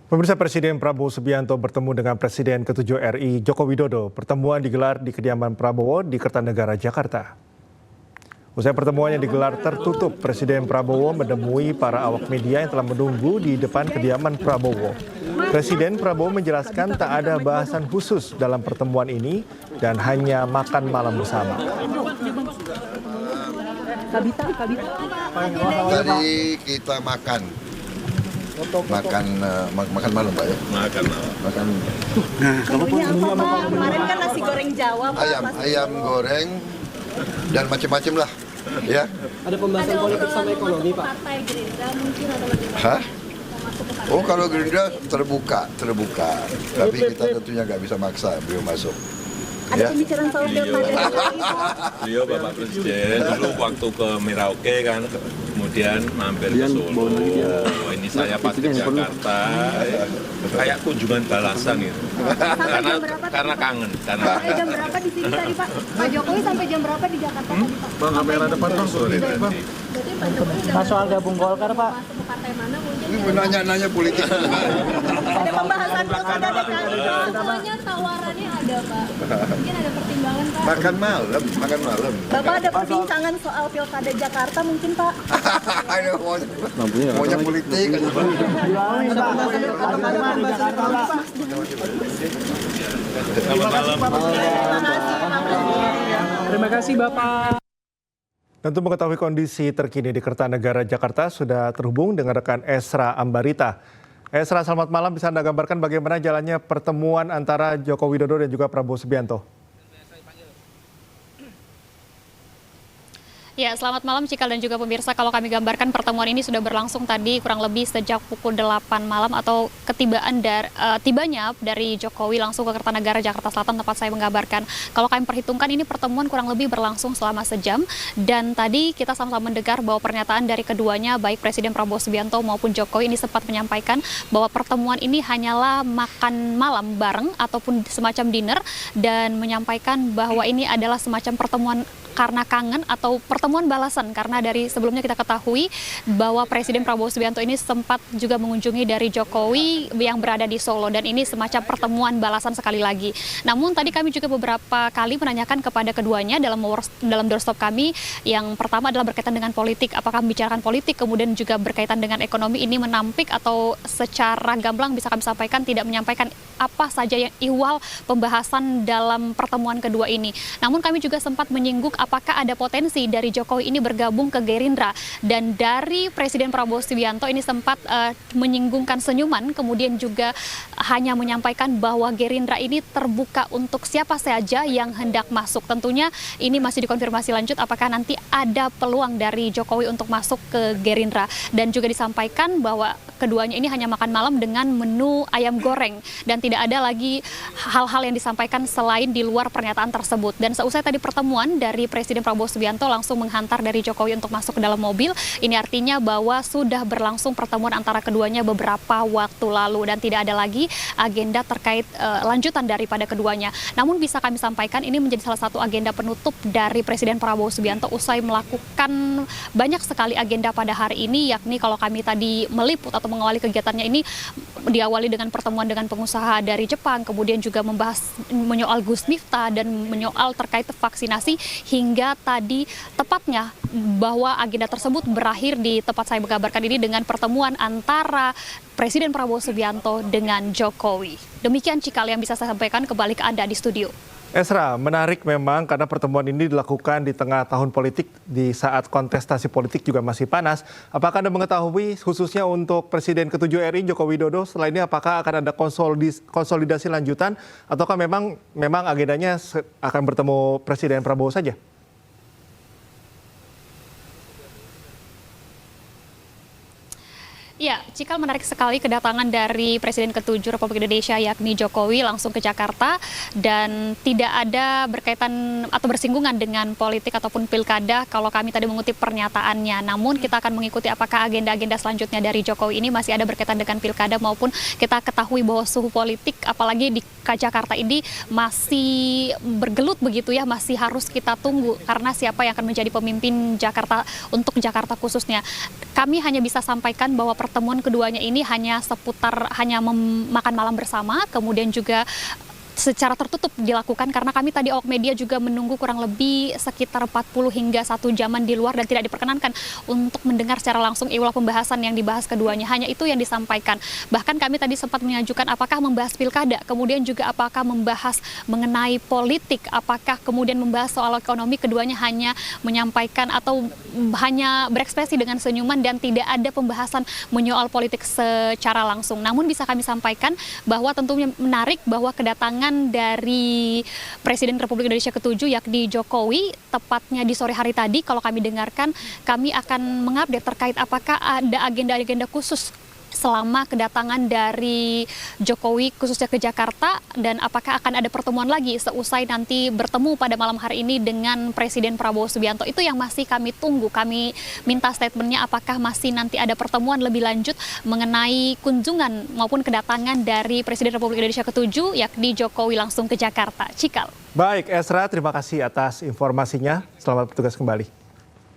Pemirsa, Presiden Prabowo Subianto bertemu dengan Presiden ke-7 RI Joko Widodo. Pertemuan digelar di kediaman Prabowo di Kertanegara, Jakarta. Usai pertemuan yang digelar tertutup, Presiden Prabowo menemui para awak media yang telah menunggu di depan kediaman Prabowo. Presiden Prabowo menjelaskan tak ada bahasan khusus dalam pertemuan ini dan hanya makan malam bersama. Tadi kita makan malam, Pak ya. Makan. Nah, menunya apa, Pak? Kemarin kan nasi goreng Jawa, Pak. Ayam goreng dan macam-macam lah, ya. Ada pembahasan politik sama ekonomi, Pak. Partai Gerindra mungkin atau bagaimana? Hah? Oh, kalau Gerindra terbuka. Tapi kita tentunya nggak bisa maksa beliau masuk. Ada pembicaraan soal pilkada lagi, Pak. Beliau Bapak Presiden dulu waktu ke Merauke kan, kemudian mampir ke Solo. Ini saya pas ke Jakarta, kayak kunjungan balasan gitu. Karena kangen. Sampai jam berapa di sini tadi, Pak? Pak Jokowi sampai jam berapa di Jakarta tadi, Pak? Bang, kamera depan Bang. Sore tadi. Berarti Pak Jokowi udah Soal gabung Golkar, Pak. masuk ke partai mana mungkin? Ini nanya-nanya politik. Ada pembahasan pilkada DKI, Pak. Semuanya tawarannya ada, Pak. Mungkin ada pertimbangan, Pak. Makan malam. Bapak ada perbincangan soal pilkada Jakarta mungkin, Pak? Ada maunya politik. Terima kasih, Bapak. Untuk mengetahui kondisi terkini di Kertanegara, Jakarta, sudah terhubung dengan rekan Esra Ambarita. Esra, selamat malam. Bisa Anda gambarkan bagaimana jalannya pertemuan antara Joko Widodo dan juga Prabowo Subianto? Ya, selamat malam Cikal dan juga pemirsa. Kalau kami gambarkan pertemuan ini sudah berlangsung tadi kurang lebih sejak pukul 8 malam atau tibanya dari Jokowi langsung ke Kertanegara, Jakarta Selatan, tempat saya menggambarkan. Kalau kami perhitungkan ini pertemuan kurang lebih berlangsung selama sejam, dan tadi kita sama-sama mendengar bahwa pernyataan dari keduanya, baik Presiden Prabowo Subianto maupun Jokowi, ini sempat menyampaikan bahwa pertemuan ini hanyalah makan malam bareng ataupun semacam dinner, dan menyampaikan bahwa ini adalah semacam pertemuan karena kangen atau pertemuan balasan, karena dari sebelumnya kita ketahui bahwa Presiden Prabowo Subianto ini sempat juga mengunjungi dari Jokowi yang berada di Solo, dan ini semacam pertemuan balasan sekali lagi. Namun tadi kami juga beberapa kali menanyakan kepada keduanya dalam doorstop kami. Yang pertama adalah berkaitan dengan politik, apakah membicarakan politik, kemudian juga berkaitan dengan ekonomi. Ini menampik atau secara gamblang bisa kami sampaikan tidak menyampaikan apa saja yang ihwal pembahasan dalam pertemuan kedua ini. Namun kami juga sempat menyinggung apakah ada potensi dari Jokowi ini bergabung ke Gerindra, dan dari Presiden Prabowo Subianto ini sempat menyinggungkan senyuman, kemudian juga hanya menyampaikan bahwa Gerindra ini terbuka untuk siapa saja yang hendak masuk. Tentunya ini masih dikonfirmasi lanjut apakah nanti ada peluang dari Jokowi untuk masuk ke Gerindra, dan juga disampaikan bahwa keduanya ini hanya makan malam dengan menu ayam goreng, dan tidak ada lagi hal-hal yang disampaikan selain di luar pernyataan tersebut. Dan seusai tadi pertemuan, dari Presiden Prabowo Subianto langsung menghantar dari Jokowi untuk masuk ke dalam mobil. Ini artinya bahwa sudah berlangsung pertemuan antara keduanya beberapa waktu lalu, dan tidak ada lagi agenda terkait lanjutan daripada keduanya. Namun bisa kami sampaikan ini menjadi salah satu agenda penutup dari Presiden Prabowo Subianto usai melakukan banyak sekali agenda pada hari ini, yakni kalau kami tadi meliput atau mengawali kegiatannya ini diawali dengan pertemuan dengan pengusaha dari Jepang, kemudian juga membahas menyoal Gus Miftah dan menyoal terkait vaksinasi, hingga tadi tepatnya bahwa agenda tersebut berakhir di tempat saya menggambarkan ini dengan pertemuan antara Presiden Prabowo Subianto dengan Jokowi. Demikian Cikal yang bisa saya sampaikan, kembali ke Anda di studio. Esra, menarik memang karena pertemuan ini dilakukan di tengah tahun politik, di saat kontestasi politik juga masih panas. Apakah Anda mengetahui khususnya untuk Presiden ke-7 RI Joko Widodo setelah ini apakah akan ada konsolidasi lanjutan, ataukah memang agendanya akan bertemu Presiden Prabowo saja? Ya, Cikal, menarik sekali kedatangan dari Presiden ke-7 Republik Indonesia yakni Jokowi langsung ke Jakarta, dan tidak ada berkaitan atau bersinggungan dengan politik ataupun pilkada kalau kami tadi mengutip pernyataannya. Namun kita akan mengikuti apakah agenda-agenda selanjutnya dari Jokowi ini masih ada berkaitan dengan pilkada, maupun kita ketahui bahwa suhu politik apalagi di Jakarta ini masih bergelut begitu ya, masih harus kita tunggu karena siapa yang akan menjadi pemimpin Jakarta untuk Jakarta khususnya. Kami hanya bisa sampaikan bahwa pertemuan keduanya ini hanya makan malam bersama, kemudian juga secara tertutup dilakukan karena kami tadi awak media juga menunggu kurang lebih sekitar 40 hingga 1 jaman di luar dan tidak diperkenankan untuk mendengar secara langsung ulah pembahasan yang dibahas keduanya. Hanya itu yang disampaikan. Bahkan kami tadi sempat mengajukan apakah membahas pilkada, kemudian juga apakah membahas mengenai politik, apakah kemudian membahas soal ekonomi. Keduanya hanya menyampaikan atau hanya berekspresi dengan senyuman dan tidak ada pembahasan menyoal politik secara langsung. Namun bisa kami sampaikan bahwa tentunya menarik bahwa kedatangan dari Presiden Republik Indonesia ke-7 yakni Jokowi tepatnya di sore hari tadi kalau kami dengarkan kami akan mengupdate terkait apakah ada agenda-agenda khusus selama kedatangan dari Jokowi khususnya ke Jakarta dan apakah akan ada pertemuan lagi seusai nanti bertemu pada malam hari ini dengan Presiden Prabowo Subianto. Itu yang masih kami tunggu. Kami minta statementnya apakah masih nanti ada pertemuan lebih lanjut mengenai kunjungan maupun kedatangan dari Presiden Republik Indonesia ke-7 yakni Jokowi langsung ke Jakarta. Cikal. Baik, Esra, terima kasih atas informasinya. Selamat bertugas kembali.